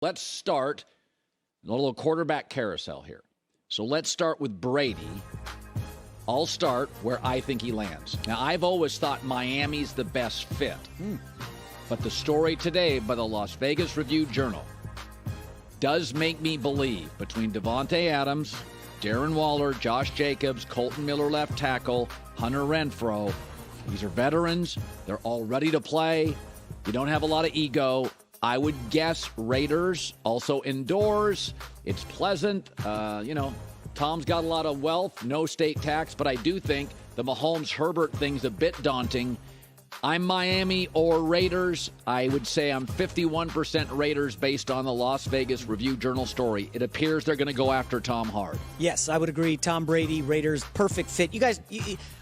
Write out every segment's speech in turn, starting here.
Let's start a little quarterback carousel here. So let's start with Brady. I'll start where I think he lands. Now, I've always thought Miami's the best fit. But the story today by the Las Vegas Review-Journal does make me believe between Devontae Adams, Darren Waller, Josh Jacobs, Colton Miller left tackle, Hunter Renfrow. These are veterans. They're all ready to play. You don't have a lot of ego. I would guess Raiders, also indoors. It's pleasant. Tom's got a lot of wealth, no state tax, but I do think the Mahomes-Herbert thing's a bit daunting. I'm Miami or Raiders. I would say I'm 51% Raiders based on the Las Vegas Review-Journal story. It appears they're going to go after Tom hard. Yes, I would agree. Tom Brady, Raiders, perfect fit. You guys,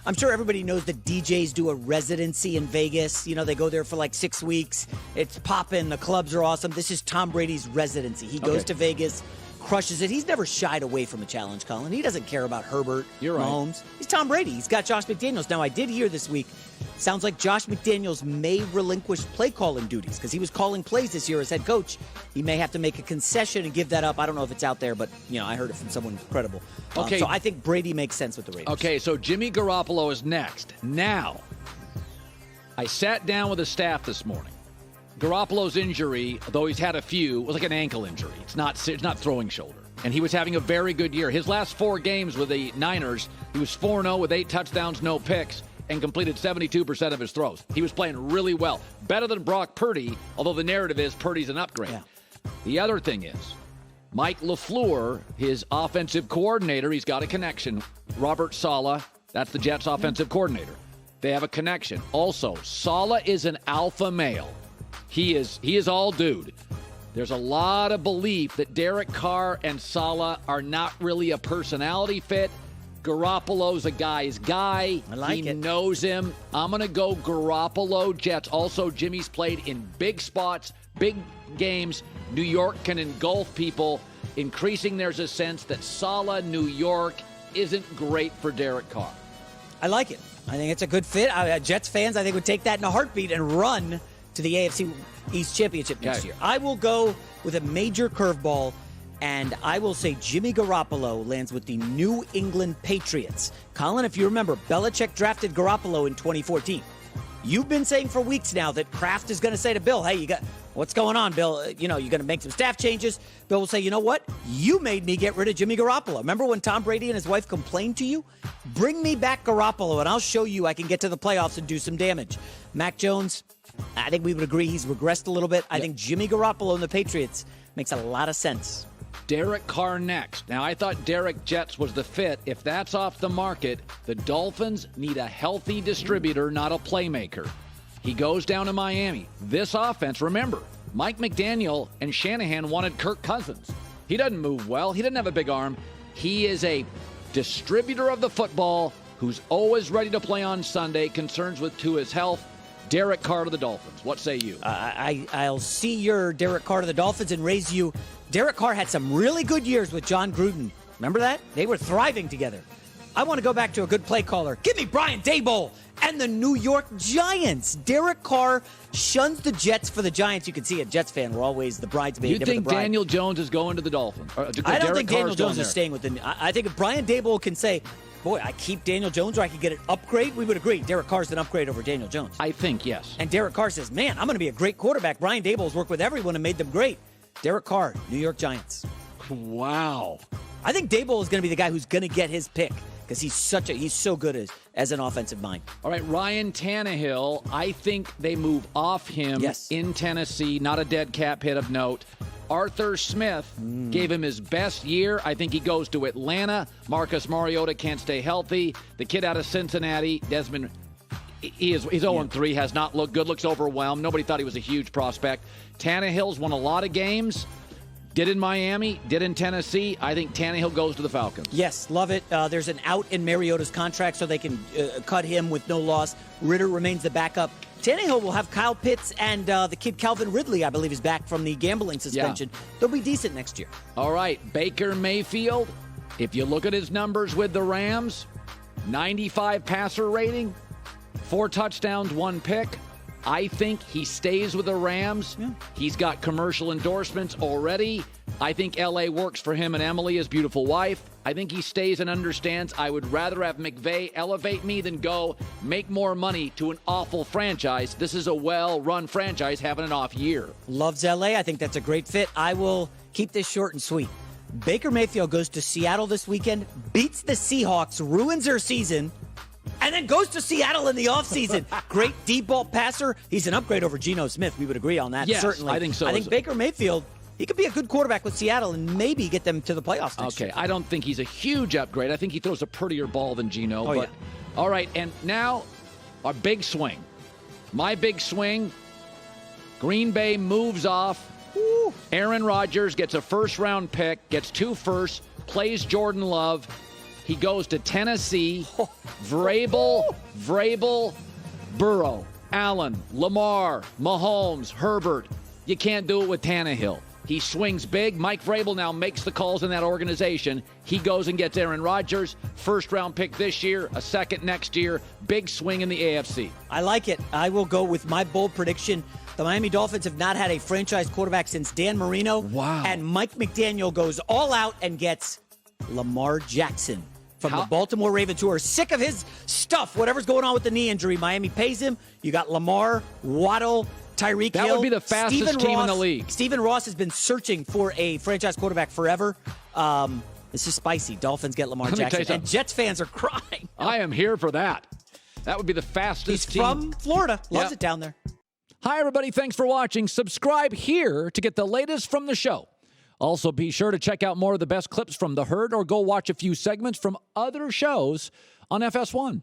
I'm sure everybody knows that DJs do a residency in Vegas. You know, they go there for like 6 weeks. It's popping. The clubs are awesome. This is Tom Brady's residency. He goes to Vegas, crushes it. He's never shied away from a challenge, Colin. He doesn't care about Herbert, Mahomes. He's Tom Brady. He's got Josh McDaniels. Now, I did hear this week, sounds like Josh McDaniels may relinquish play calling duties because he was calling plays this year as head coach. He may have to make a concession and give that up. I don't know if it's out there, but I heard it from someone credible. So I think Brady makes sense with the Raiders. Okay, so Jimmy Garoppolo is next. Now, I sat down with the staff this morning. Garoppolo's injury, though he's had a few, was like an ankle injury. It's not throwing shoulder. And he was having a very good year. His last 4 games with the Niners, he was 4-0 with 8 touchdowns, no picks, and completed 72% of his throws. He was playing really well. Better than Brock Purdy, although the narrative is Purdy's an upgrade. Yeah. The other thing is, Mike LaFleur, his offensive coordinator, he's got a connection. Robert Saleh, that's the Jets' offensive coordinator. They have a connection. Also, Saleh is an alpha male. He is all dude. There's a lot of belief that Derek Carr and Saleh are not really a personality fit. Garoppolo's a guy's guy. I like he it. knows him. I'm going to go Garoppolo Jets. Also, Jimmy's played in big spots, big games. New York can engulf people. Increasing, there's a sense that Saleh, New York, isn't great for Derek Carr. I like it. I think it's a good fit. Jets fans, I think, would take that in a heartbeat and run to the AFC East Championship next year. I will go with a major curveball, and I will say Jimmy Garoppolo lands with the New England Patriots. Colin, if you remember, Belichick drafted Garoppolo in 2014. You've been saying for weeks now that Kraft is going to say to Bill, hey, what's going on, Bill? You're going to make some staff changes. Bill will say, you know what? You made me get rid of Jimmy Garoppolo. Remember when Tom Brady and his wife complained to you? Bring me back Garoppolo, and I'll show you I can get to the playoffs and do some damage. Mac Jones, I think we would agree he's regressed a little bit. I think Jimmy Garoppolo and the Patriots makes a lot of sense. Derek Carr next. Now, I thought Derek Jets was the fit. If that's off the market, the Dolphins need a healthy distributor, not a playmaker. He goes down to Miami. This offense, remember, Mike McDaniel and Shanahan wanted Kirk Cousins. He doesn't move well. He doesn't have a big arm. He is a distributor of the football who's always ready to play on Sunday. Concerns with Tua's health. Derek Carr to the Dolphins. What say you? I'll see your Derek Carr to the Dolphins and raise you. Derek Carr had some really good years with John Gruden. Remember that? They were thriving together. I want to go back to a good play caller. Give me Brian Daboll and the New York Giants. Derek Carr shuns the Jets for the Giants. You can see a Jets fan. We're always the bridesmaid. You think Daniel Jones is going to the Dolphins? I don't think Daniel Jones is staying with the. I think if Brian Daboll can say, boy, I keep Daniel Jones or I could get an upgrade, we would agree. Derek Carr's an upgrade over Daniel Jones. I think, yes. And Derek Carr says, man, I'm going to be a great quarterback. Brian Daboll's worked with everyone and made them great. Derek Carr, New York Giants. Wow. I think Daboll is going to be the guy who's going to get his pick because he's so good as an offensive mind. All right, Ryan Tannehill, I think they move off him in Tennessee. Not a dead cap hit of note. Arthur Smith gave him his best year. I think he goes to Atlanta. Marcus Mariota can't stay healthy. The kid out of Cincinnati, Desmond, he's 0-3, has not looked good, looks overwhelmed. Nobody thought he was a huge prospect. Tannehill's won a lot of games. Did in Miami, did in Tennessee. I think Tannehill goes to the Falcons. Yes, love it. There's an out in Mariota's contract, so they can cut him with no loss. Ritter remains the backup. Tannehill will have Kyle Pitts and the kid Calvin Ridley, I believe, is back from the gambling suspension. Yeah. They'll be decent next year. All right, Baker Mayfield, if you look at his numbers with the Rams, 95 passer rating, 4 touchdowns, 1 pick. I think he stays with the Rams. Yeah. He's got commercial endorsements already. I think L.A. works for him and Emily, his beautiful wife. I think he stays and understands I would rather have McVay elevate me than go make more money to an awful franchise. This is a well-run franchise having an off year. Loves L.A. I think that's a great fit. I will keep this short and sweet. Baker Mayfield goes to Seattle this weekend, beats the Seahawks, ruins their season, and then goes to Seattle in the offseason. Great deep ball passer. He's an upgrade over Geno Smith. We would agree on that, yes, certainly. I think so. I think Baker Mayfield, he could be a good quarterback with Seattle and maybe get them to the playoffs next year. I don't think he's a huge upgrade. I think he throws a prettier ball than Geno. Oh, but yeah. All right, and now our big swing. My big swing, Green Bay moves off. Woo. Aaron Rodgers gets a first-round pick, gets 2 firsts, plays Jordan Love. He goes to Tennessee. Vrabel, Burrow, Allen, Lamar, Mahomes, Herbert. You can't do it with Tannehill. He swings big. Mike Vrabel now makes the calls in that organization. He goes and gets Aaron Rodgers. First-round pick this year, a second next year. Big swing in the AFC. I like it. I will go with my bold prediction. The Miami Dolphins have not had a franchise quarterback since Dan Marino. Wow. And Mike McDaniel goes all out and gets Lamar Jackson from the Baltimore Ravens, who are sick of his stuff. Whatever's going on with the knee injury, Miami pays him. You got Lamar, Waddle, Tyreek Hill. That would be the fastest Stephen team Ross, in the league. Stephen Ross has been searching for a franchise quarterback forever. This is spicy. Dolphins get Lamar Jackson. And Jets fans are crying. I am here for that. That would be the fastest team. He's from Florida. Loves it down there. Hi, everybody. Thanks for watching. Subscribe here to get the latest from the show. Also, be sure to check out more of the best clips from The Herd or go watch a few segments from other shows on FS1.